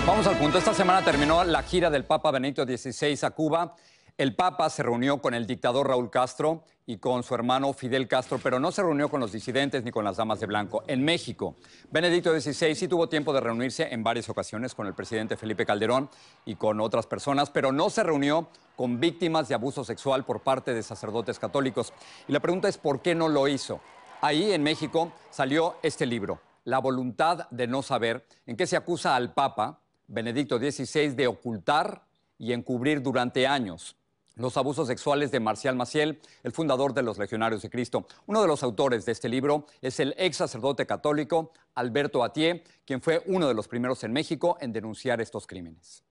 Vamos al punto. Esta semana terminó la gira del Papa Benedicto XVI a Cuba. El Papa se reunió con el dictador Raúl Castro y con su hermano Fidel Castro, pero no se reunió con los disidentes ni con las damas de blanco. En México, Benedicto XVI sí tuvo tiempo de reunirse en varias ocasiones con el presidente Felipe Calderón y con otras personas, pero no se reunió con víctimas de abuso sexual por parte de sacerdotes católicos. Y la pregunta es, ¿por qué no lo hizo? Ahí, en México, salió este libro, La voluntad de no saber, en que se acusa al Papa Benedicto XVI de ocultar y encubrir durante años los abusos sexuales de Marcial Maciel, el fundador de los Legionarios de Cristo. Uno de los autores de este libro es el ex sacerdote católico Alberto Atié, quien fue uno de los primeros en México en denunciar estos crímenes.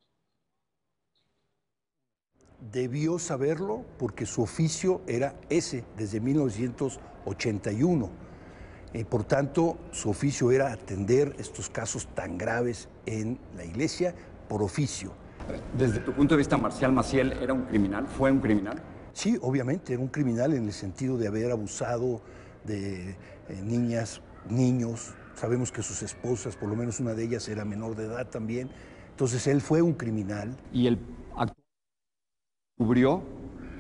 Debió saberlo porque su oficio era ese desde 1981. Por tanto, su oficio era atender estos casos tan graves en la Iglesia por oficio. Desde tu punto de vista, ¿Marcial Maciel era un criminal? ¿Fue un criminal? Sí, obviamente, era un criminal en el sentido de haber abusado de niñas, niños. Sabemos que sus esposas, por lo menos una de ellas, era menor de edad también. Entonces, él fue un criminal. ¿Y él cubrió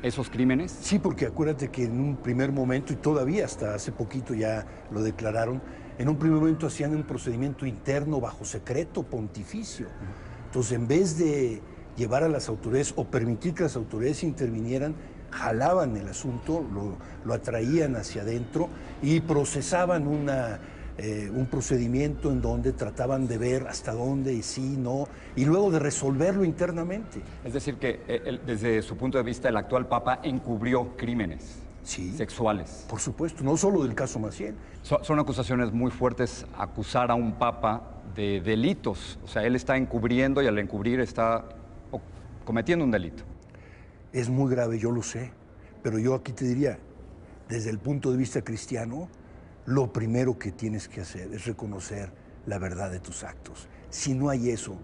esos crímenes? Sí, porque acuérdate que en un primer momento, y todavía hasta hace poquito ya lo declararon, en un primer momento hacían un procedimiento interno bajo secreto pontificio. Entonces, en vez de llevar a las autoridades o permitir que las autoridades intervinieran, jalaban el asunto, lo atraían hacia adentro y procesaban un procedimiento en donde trataban de ver hasta dónde y sí, no, y luego de resolverlo internamente. Es decir, que desde su punto de vista el actual Papa encubrió crímenes sexuales. Por supuesto, no solo del caso Maciel. Son acusaciones muy fuertes acusar a un Papa de delitos. O sea, él está encubriendo y al encubrir está cometiendo un delito. Es muy grave, yo lo sé, pero yo aquí te diría, desde el punto de vista cristiano, lo primero que tienes que hacer es reconocer la verdad de tus actos. Si no hay eso,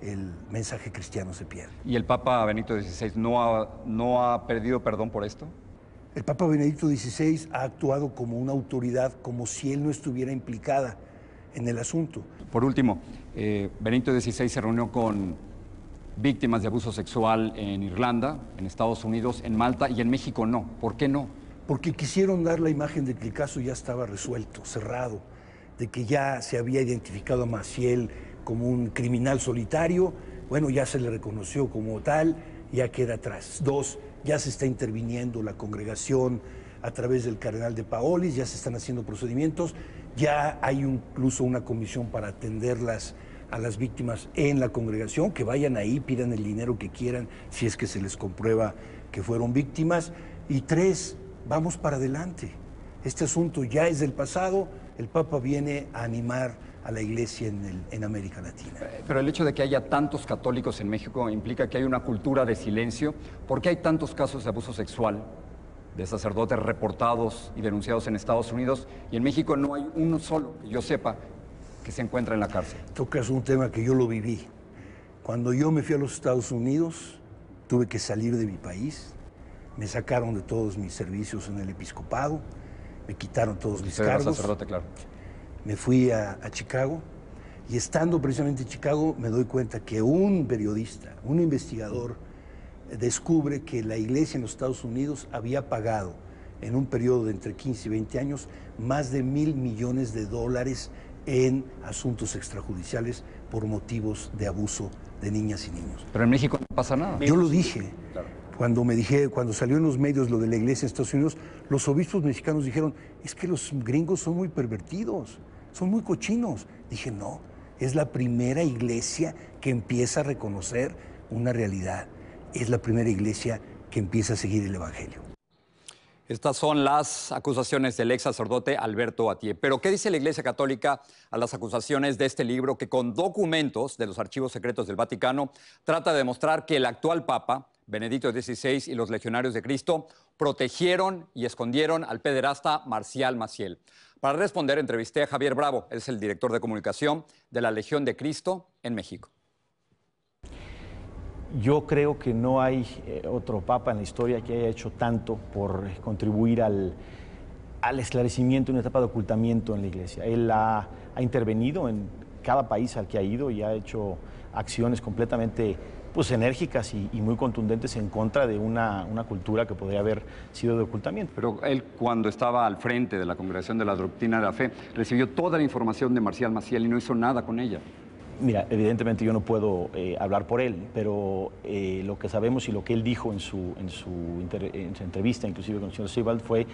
el mensaje cristiano se pierde. ¿Y el Papa Benedicto XVI no ha pedido perdón por esto? El Papa Benedicto XVI ha actuado como una autoridad, como si él no estuviera implicada en el asunto. Por último, Benedicto XVI se reunió con víctimas de abuso sexual en Irlanda, en Estados Unidos, en Malta y en México no. ¿Por qué no? Porque quisieron dar la imagen de que el caso ya estaba resuelto, cerrado, de que ya se había identificado a Maciel como un criminal solitario. Bueno, ya se le reconoció como tal, ya queda atrás. Dos, ya se está interviniendo la congregación a través del cardenal de Paolis, ya se están haciendo procedimientos, ya hay incluso una comisión para atenderlas a las víctimas en la congregación, que vayan ahí, pidan el dinero que quieran, si es que se les comprueba que fueron víctimas. Y tres, vamos para adelante. Este asunto ya es del pasado, el Papa viene a animar a la Iglesia en América Latina. Pero el hecho de que haya tantos católicos en México implica que hay una cultura de silencio. ¿Por qué hay tantos casos de abuso sexual de sacerdotes reportados y denunciados en Estados Unidos y en México no hay uno solo, que yo sepa, que se encuentra en la cárcel? Tocas un tema que yo lo viví. Cuando yo me fui a los Estados Unidos, tuve que salir de mi país. Me sacaron de todos mis servicios en el episcopado, me quitaron todos mis cargos. Era sacerdote, claro. Me fui a Chicago y estando precisamente en Chicago me doy cuenta que un periodista, un investigador, descubre que la Iglesia en los Estados Unidos había pagado en un periodo de entre 15 y 20 años más de $1,000 millones en asuntos extrajudiciales por motivos de abuso de niñas y niños. Pero en México no pasa nada. Yo lo dije. Claro. Cuando salió en los medios lo de la Iglesia en Estados Unidos, los obispos mexicanos dijeron, es que los gringos son muy pervertidos, son muy cochinos. Dije, no, es la primera iglesia que empieza a reconocer una realidad. Es la primera iglesia que empieza a seguir el Evangelio. Estas son las acusaciones del ex sacerdote Alberto Atié. Pero, ¿qué dice la Iglesia Católica a las acusaciones de este libro que con documentos de los archivos secretos del Vaticano trata de demostrar que el actual Papa, Benedicto XVI, y los Legionarios de Cristo protegieron y escondieron al pederasta Marcial Maciel? Para responder, entrevisté a Javier Bravo, es el director de comunicación de la Legión de Cristo en México. Yo creo que no hay otro papa en la historia que haya hecho tanto por contribuir al esclarecimiento en una etapa de ocultamiento en la Iglesia. Él ha intervenido en cada país al que ha ido y ha hecho acciones completamente pues, enérgicas y muy contundentes en contra de una cultura que podría haber sido de ocultamiento. Pero él, cuando estaba al frente de la Congregación de la Doctrina de la Fe, recibió toda la información de Marcial Maciel y no hizo nada con ella. Mira, evidentemente yo no puedo hablar por él, pero lo que sabemos y lo que él dijo en su entrevista, inclusive con el señor Sebald, fue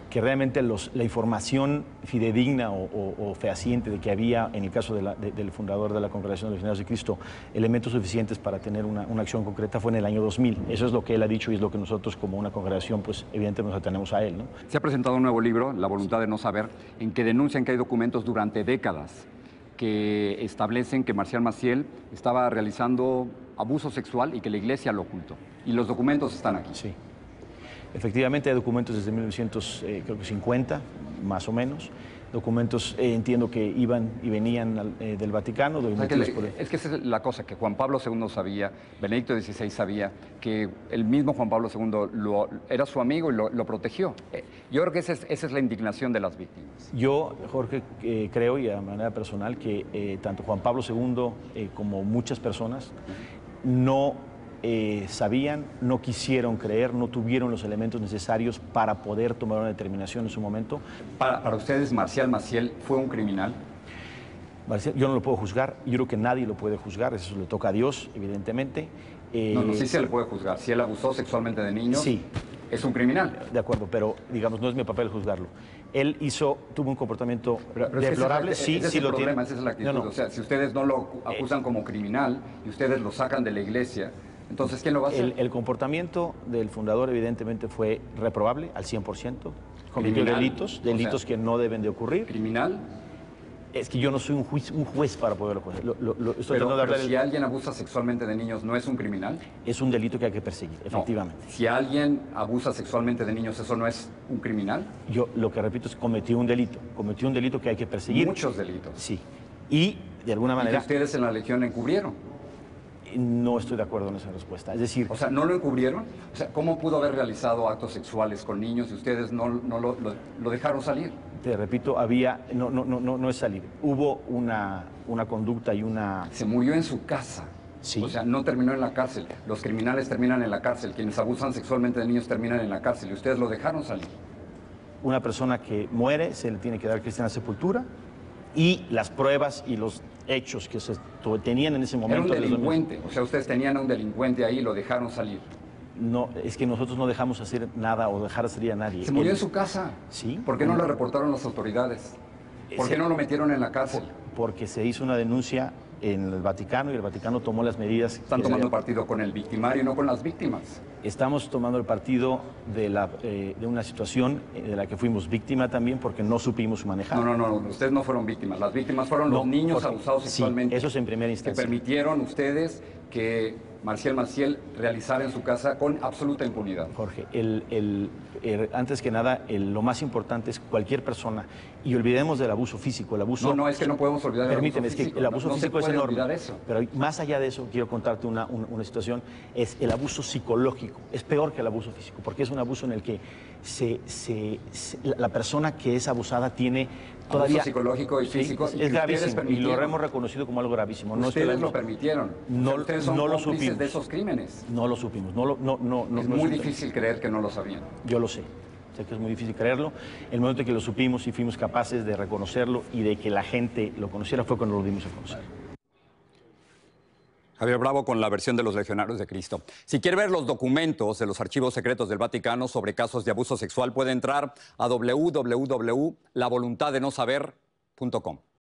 que realmente la información fidedigna o fehaciente de que había, en el caso del fundador de la Congregación de los Legionarios de Cristo, elementos suficientes para tener una acción concreta fue en el año 2000. Eso es lo que él ha dicho y es lo que nosotros como una congregación, pues evidentemente nos atenemos a él, ¿no? Se ha presentado un nuevo libro, La voluntad de no saber, en que denuncian que hay documentos durante décadas que establecen que Marcial Maciel estaba realizando abuso sexual y que la iglesia lo ocultó. Y los documentos están aquí. Sí. Efectivamente hay documentos desde 1950, más o menos. Documentos, entiendo que iban y venían del Vaticano. Es que esa es la cosa, que Juan Pablo II sabía, Benedicto XVI sabía, que el mismo Juan Pablo II era su amigo y lo protegió. Yo creo que esa es la indignación de las víctimas. Yo, Jorge, creo, y de manera personal, que tanto Juan Pablo II como muchas personas no sabían, no quisieron creer, no tuvieron los elementos necesarios para poder tomar una determinación en su momento. Para ustedes, ¿Marcial Maciel fue un criminal? Marcial, yo no lo puedo juzgar, yo creo que nadie lo puede juzgar, eso le toca a Dios, evidentemente. No, sí se le puede juzgar. Si él abusó sexualmente de niños, sí, es un criminal. De acuerdo, pero digamos, no es mi papel juzgarlo. Él tuvo un comportamiento deplorable, sí lo tiene. Esa es la actitud. No. O sea, si ustedes no lo acusan como criminal y ustedes lo sacan de la iglesia, entonces, ¿quién lo va a hacer? El comportamiento del fundador evidentemente fue reprobable al 100%. Cometió delitos que no deben de ocurrir. ¿Criminal? Es que yo no soy un juez para poderlo juzgar. Pero si alguien abusa sexualmente de niños, ¿no es un criminal? Es un delito que hay que perseguir, efectivamente. No. Si alguien abusa sexualmente de niños, ¿eso no es un criminal? Yo lo que repito es que cometió un delito que hay que perseguir. Muchos delitos. Sí. Y, de alguna manera... ¿Y que ustedes en la Legión encubrieron? No estoy de acuerdo en esa respuesta. Es decir... O sea, ¿no lo encubrieron? O sea, ¿cómo pudo haber realizado actos sexuales con niños y ustedes no lo dejaron salir? Te repito, no es salir. Hubo una conducta y una... Se murió en su casa. Sí. O sea, no terminó en la cárcel. Los criminales terminan en la cárcel. Quienes abusan sexualmente de niños terminan en la cárcel. Y ustedes lo dejaron salir. Una persona que muere se le tiene que dar cristiana sepultura y las pruebas y los hechos que se tenían en ese momento... Era un delincuente. O sea, ustedes tenían a un delincuente ahí y lo dejaron salir. No, es que nosotros no dejamos hacer nada o dejar salir a nadie. Se murió en su casa. Sí. ¿Por qué no lo reportaron las autoridades? ¿Por qué no lo metieron en la cárcel? Porque se hizo una denuncia en el Vaticano y el Vaticano tomó las medidas... Están tomando partido con el victimario y no con las víctimas. Estamos tomando el partido de una situación de la que fuimos víctima también porque no supimos manejar. No, ustedes no fueron víctimas. Las víctimas fueron los niños abusados sexualmente. Sí, eso es en primera instancia. Que permitieron ustedes que Marcial Maciel realizara en su casa con absoluta impunidad. Jorge, antes que nada, lo más importante es cualquier persona, y olvidemos del abuso físico, el abuso... No, es que no podemos olvidar del abuso físico. Es que el abuso físico es enorme. Eso. Pero más allá de eso, quiero contarte una situación, es el abuso psicológico. Es peor que el abuso físico, porque es un abuso en el que la persona que es abusada tiene todavía... Abuso psicológico y físico. Sí, es gravísimo, y lo hemos reconocido como algo gravísimo. Ustedes lo permitieron. Ustedes son cómplices de esos crímenes. No lo supimos. Es muy difícil creer que no lo sabían. Yo lo sé. Sé que es muy difícil creerlo. El momento en que lo supimos y fuimos capaces de reconocerlo y de que la gente lo conociera fue cuando lo dimos a conocer. Javier Bravo con la versión de los Legionarios de Cristo. Si quiere ver los documentos de los archivos secretos del Vaticano sobre casos de abuso sexual, puede entrar a www.lavoluntadenosaber.com.